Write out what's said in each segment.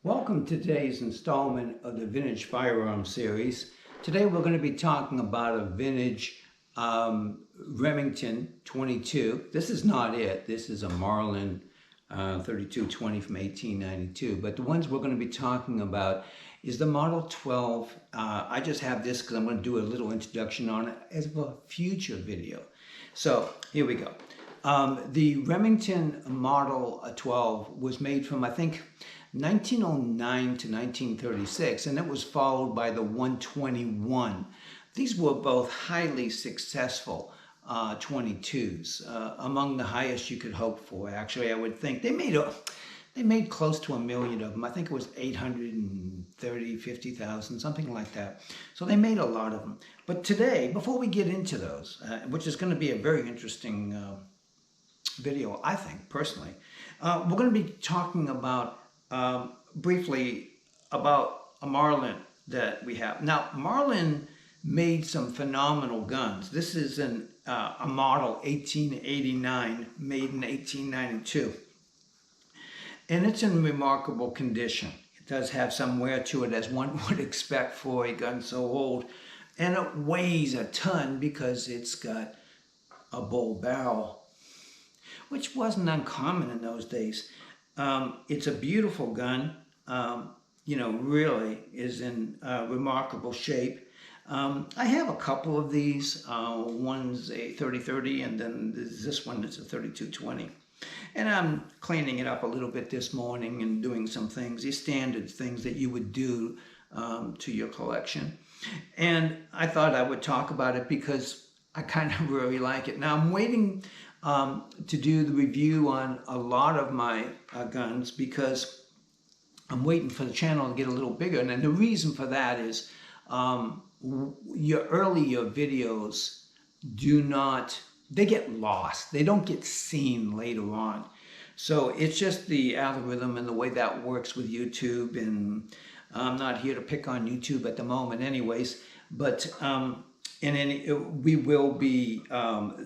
Welcome to today's installment of the Vintage Firearms series. Today we're going to be talking about a vintage Remington 22. This is not it. This is a Marlin 3220 from 1892. But the ones we're going to be talking about is the Model 12. I just have this because I'm going to do a little introduction on it as a future video. So here we go. The Remington Model 12 was made from, I think, 1909 to 1936, and it was followed by the 121. These were both highly successful 22s, among the highest you could hope for. Actually, I would think they made close to 1 million of them. I think it was 830, 50,000, something like that. So they made a lot of them. But today, before we get into those, which is going to be a very interesting video, I think, personally, we're going to be talking about briefly about a Marlin that we have. Now, Marlin made some phenomenal guns. This is a model 1889, made in 1892. And it's in remarkable condition. It does have some wear to it, as one would expect for a gun so old. And it weighs a ton because it's got a bull barrel, which wasn't uncommon in those days. It's a beautiful gun, really is in remarkable shape. I have a couple of these. One's a 30-30 and then this one is a 32-20. And I'm cleaning it up a little bit this morning and doing some things, these standard things that you would do to your collection. And I thought I would talk about it because I kind of really like it. Now I'm waiting to do the review on a lot of my guns because I'm waiting for the channel to get a little bigger. And then the reason for that is your earlier videos they get lost. They don't get seen later on. So it's just the algorithm and the way that works with YouTube. And I'm not here to pick on YouTube at the moment anyways, but we will be,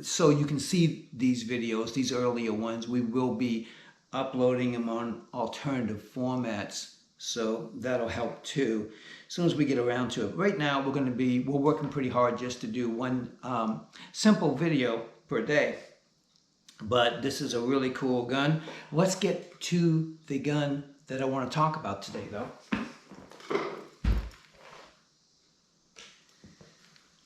so you can see these videos, these earlier ones, we will be uploading them on alternative formats. So that'll help too, as soon as we get around to it. Right now, we're working pretty hard just to do one simple video per day. But this is a really cool gun. Let's get to the gun that I want to talk about today though.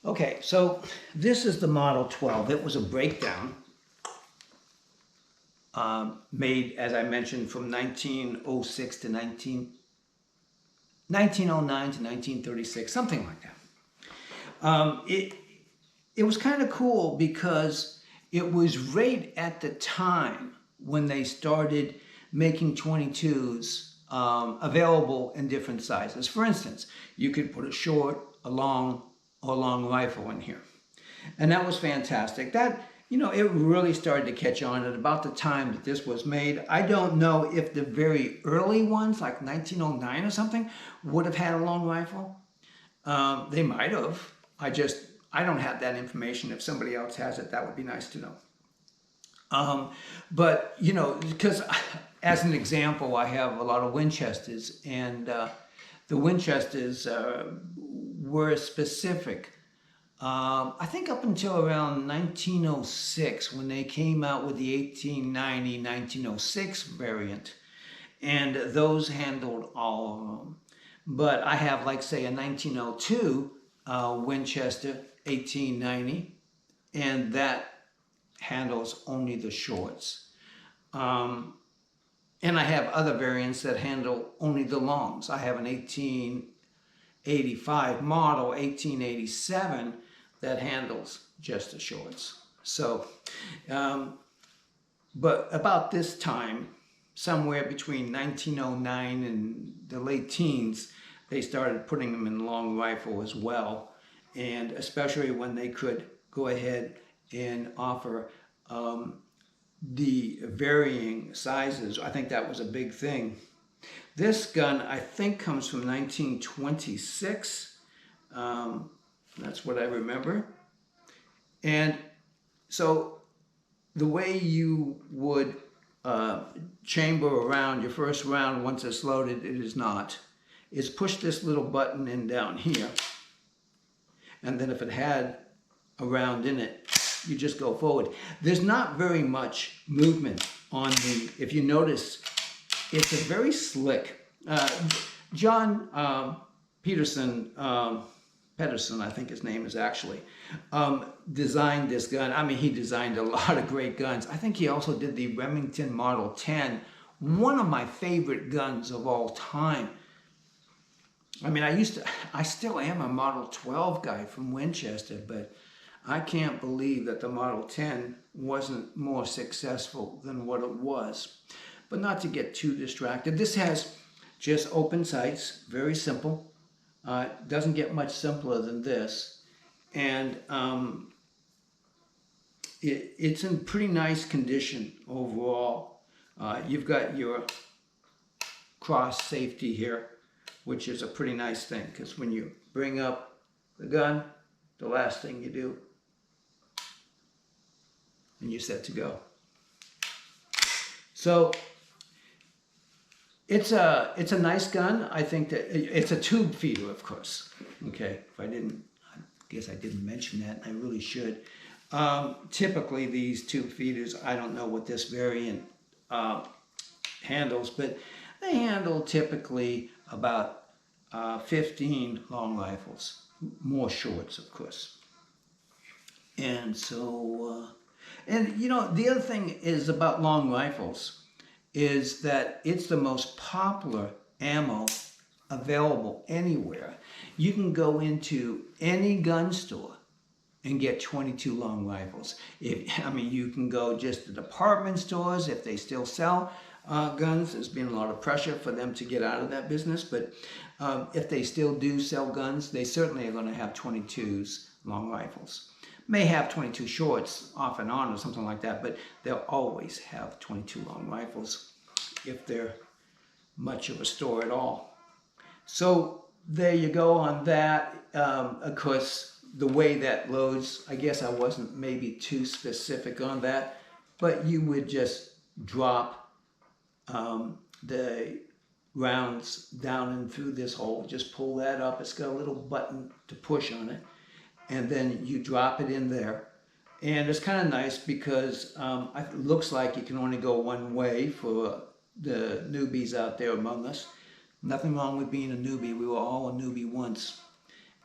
Okay, so this is the Model 12. It was a breakdown made, as I mentioned, from 1906 to 1909 to 1936, something like that. It was kind of cool because it was right at the time when they started making 22s available in different sizes. For instance, you could put a short, a long rifle in here. And that was fantastic. That, it really started to catch on at about the time that this was made. I don't know if the very early ones, like 1909 or something, would have had a long rifle. They might have. I don't have that information. If somebody else has it, that would be nice to know. But, because as an example, I have a lot of Winchesters, and the Winchesters were specific. I think up until around 1906 when they came out with the 1890, 1906 variant, and those handled all of them. But I have, like, say, a 1902 Winchester 1890, and that handles only the shorts. And I have other variants that handle only the longs. I have an 1885 model, 1887, that handles just the shorts. So, but about this time, somewhere between 1909 and the late teens, they started putting them in long rifle as well. And especially when they could go ahead and offer the varying sizes. I think that was a big thing. This gun, I think, comes from 1926. That's what I remember. And so the way you would uh, chamber around your first round. Once it's loaded, it is not. It's push this little button in down here, and then if it had a round in it, you just go forward. There's not very much movement on the, if you notice, it's a very slick. John Peterson, Pedersen, I think his name is actually, designed this gun. I mean, he designed a lot of great guns. I think he also did the Remington Model 10, one of my favorite guns of all time. I mean, I still am a Model 12 guy from Winchester, but I can't believe that the Model 10 wasn't more successful than what it was. But not to get too distracted, this has just open sights, very simple. Doesn't get much simpler than this. And it's in pretty nice condition overall. You've got your cross safety here, which is a pretty nice thing, because when you bring up the gun, the last thing you do, and you're set to go. So it's a nice gun. I think that it's a tube feeder, of course. Okay, I guess I didn't mention that, and I really should. Typically, these tube feeders, I don't know what this variant handles, but they handle typically about 15 long rifles, more shorts, of course. And so, and you know, the other thing is about long rifles is that it's the most popular ammo available anywhere. You can go into any gun store and get 22 long rifles. I mean, you can go just to department stores if they still sell guns. There's been a lot of pressure for them to get out of that business, but if they still do sell guns, they certainly are going to have 22s long rifles. May have 22 shorts off and on or something like that, but they'll always have 22 long rifles if they're much of a store at all. So there you go on that. Of course, the way that loads, I guess I wasn't maybe too specific on that, but you would just drop the rounds down and through this hole. Just pull that up. It's got a little button to push on it, and then you drop it in there. And it's kind of nice because it looks like you can only go one way for the newbies out there among us. Nothing wrong with being a newbie. We were all a newbie once.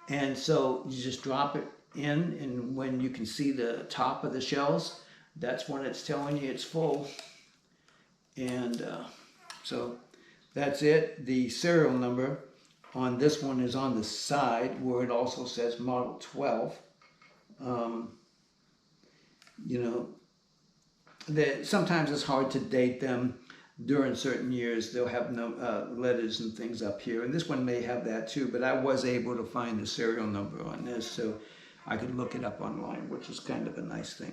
And so you just drop it in, and when you can see the top of the shells, that's when it's telling you it's full. And so that's it. The serial number on this one is on the side where it also says Model 12. You know, sometimes it's hard to date them. During certain years, they'll have letters and things up here, and this one may have that too, but I was able to find the serial number on this, so I could look it up online, which is kind of a nice thing.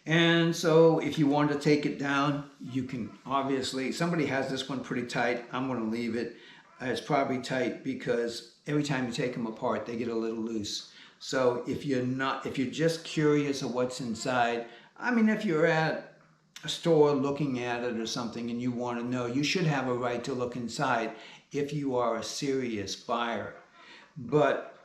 And so if you want to take it down, you can obviously, somebody has this one pretty tight. I'm going to leave it. It's probably tight because every time you take them apart, they get a little loose. So if you're just curious of what's inside, I mean, if you're at a store looking at it or something and you want to know, you should have a right to look inside if you are a serious buyer. But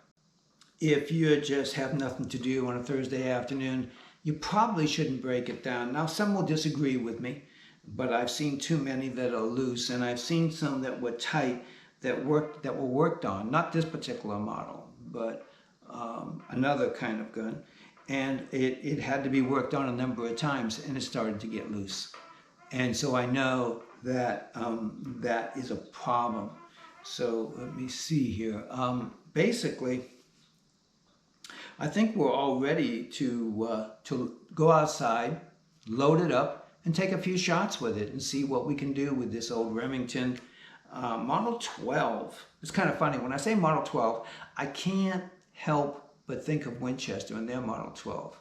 if you just have nothing to do on a Thursday afternoon, you probably shouldn't break it down. Now, some will disagree with me, but I've seen too many that are loose, and I've seen some that were tight that were worked on, not this particular model, but another kind of gun. And it had to be worked on a number of times, and it started to get loose. And so I know that that is a problem. So let me see here. Basically, I think we're all ready to go outside, load it up, and take a few shots with it and see what we can do with this old Remington Model 12. It's kind of funny. When I say Model 12, I can't help but think of Winchester and their Model 12.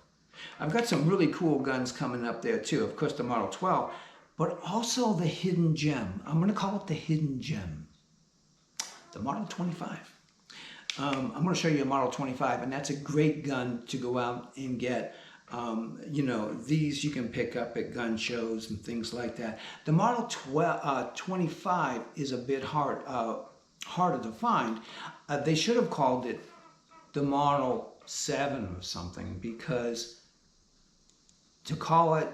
I've got some really cool guns coming up there too. Of course, the Model 12, but also the hidden gem. I'm going to call it the hidden gem. The Model 25. I'm going to show you a Model 25, and that's a great gun to go out and get. You know, these you can pick up at gun shows and things like that. The Model 25 is a bit harder to find. They should have called it the Model 7 or something, because to call it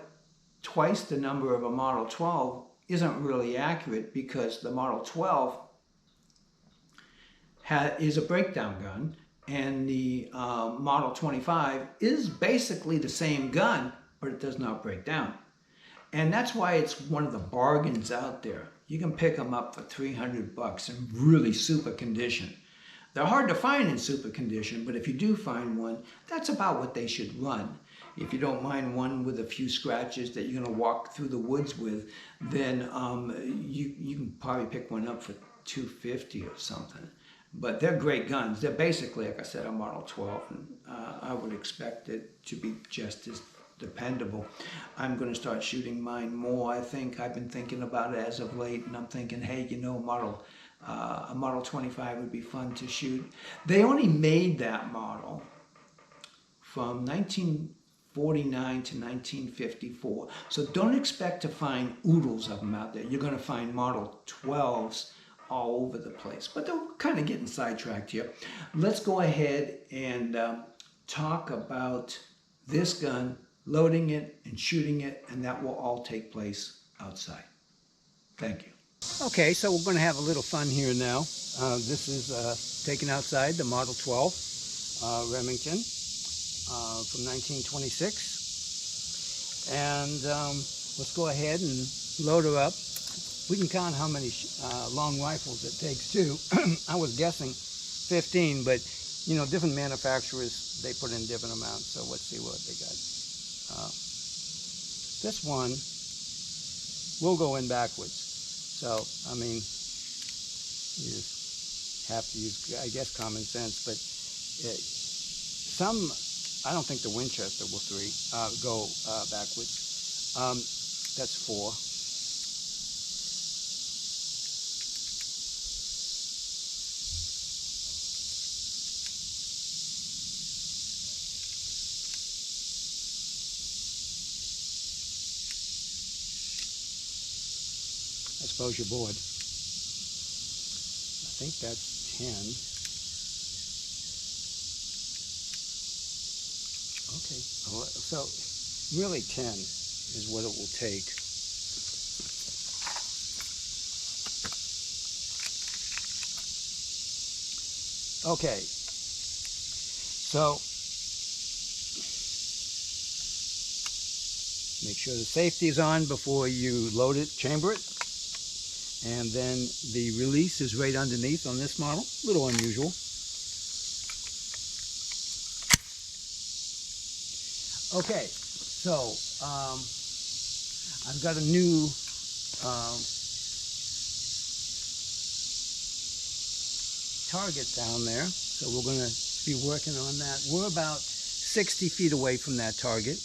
twice the number of a Model 12 isn't really accurate, because the Model 12 is a breakdown gun, and the Model 25 is basically the same gun, but it does not break down. And that's why it's one of the bargains out there. You can pick them up for $300 in really super condition. They're hard to find in super condition, but if you do find one, that's about what they should run. If you don't mind one with a few scratches that you're going to walk through the woods with, then you can probably pick one up for $250 or something. But they're great guns. They're basically, like I said, a Model 12, and I would expect it to be just as dependable. I'm going to start shooting mine more. I think I've been thinking about it as of late, and I'm thinking, hey, you know, a Model 25 would be fun to shoot. They only made that model from 1949 to 1954. So don't expect to find oodles of them out there. You're going to find Model 12s all over the place. But they're kind of getting sidetracked here. Let's go ahead and talk about this gun, loading it and shooting it, and that will all take place outside. Thank you. Okay, so we're going to have a little fun here now. This is taken outside, the Model 12 Remington from 1926. And let's go ahead and load her up. We can count how many long rifles it takes too. I was guessing 15, but you know, different manufacturers, they put in different amounts. So let's see what they got. This one will go in backwards. So, I mean, you just have to use, I guess, common sense. But I don't think the Winchester will go backwards. That's 4. I suppose you're bored. I think that's 10. Okay, so really 10 is what it will take. Okay, so make sure the safety is on before you load it, chamber it. And then the release is right underneath on this model. A little unusual. Okay, so I've got a new target down there. So we're going to be working on that. We're about 60 feet away from that target.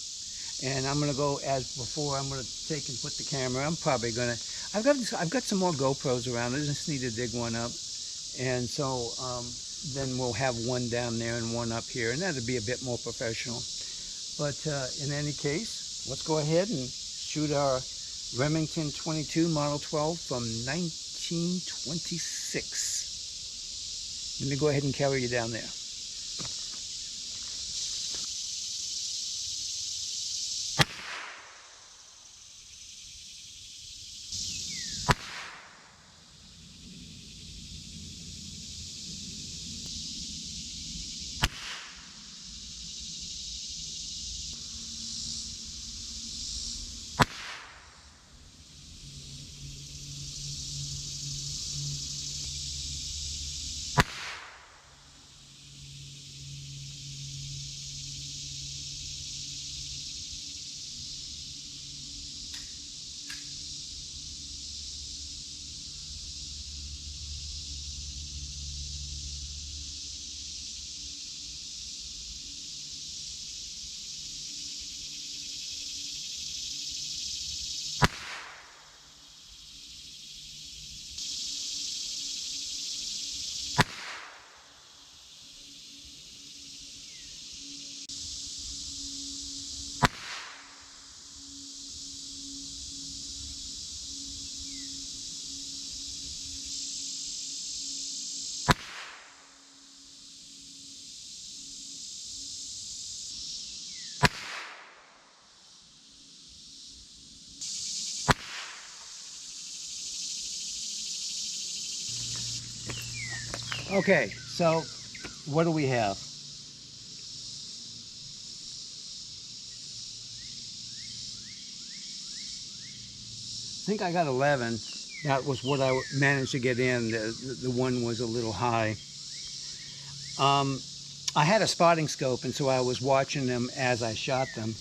And I'm going to go, as before, I'm going to take and put the camera. I'm probably going to, I've got some more GoPros around. I just need to dig one up. And so then we'll have one down there and one up here. And that'll be a bit more professional. But in any case, let's go ahead and shoot our Remington 22 Model 12 from 1926. Let me go ahead and carry you down there. Okay, so what do we have? I think I got 11. That was what I managed to get in. The one was a little high. I had a spotting scope, and so I was watching them as I shot them.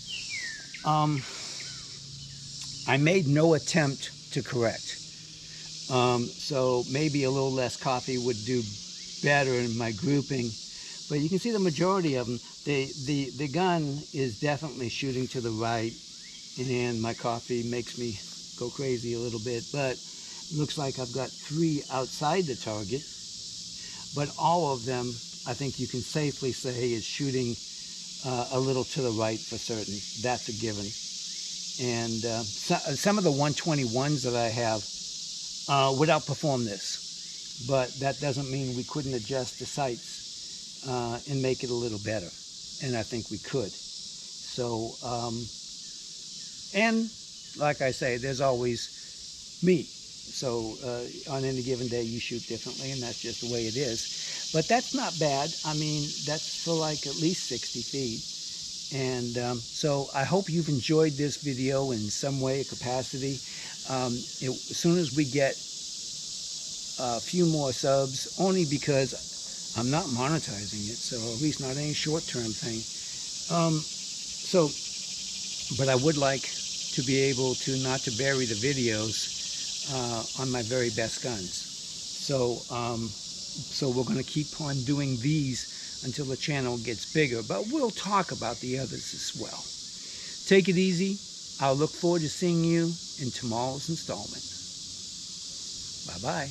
I made no attempt to correct. So maybe a little less coffee would do better in my grouping. But you can see the majority of them. The gun is definitely shooting to the right, and my coffee makes me go crazy a little bit. But it looks like I've got 3 outside the target. But all of them, I think you can safely say, is shooting a little to the right for certain. That's a given. And some of the 121s that I have would outperform this, but that doesn't mean we couldn't adjust the sights and make it a little better, and I think we could. So, and like I say, there's always me. So on any given day, you shoot differently, and that's just the way it is. But that's not bad. I mean, that's for like at least 60 feet. And so I hope you've enjoyed this video in some way or capacity. As soon as we get a few more subs, only because I'm not monetizing it, so at least not any short-term thing. But I would like to be able to not to bury the videos on my very best guns. So we're going to keep on doing these until the channel gets bigger, but we'll talk about the others as well. Take it easy. I'll look forward to seeing you in tomorrow's installment. Bye-bye.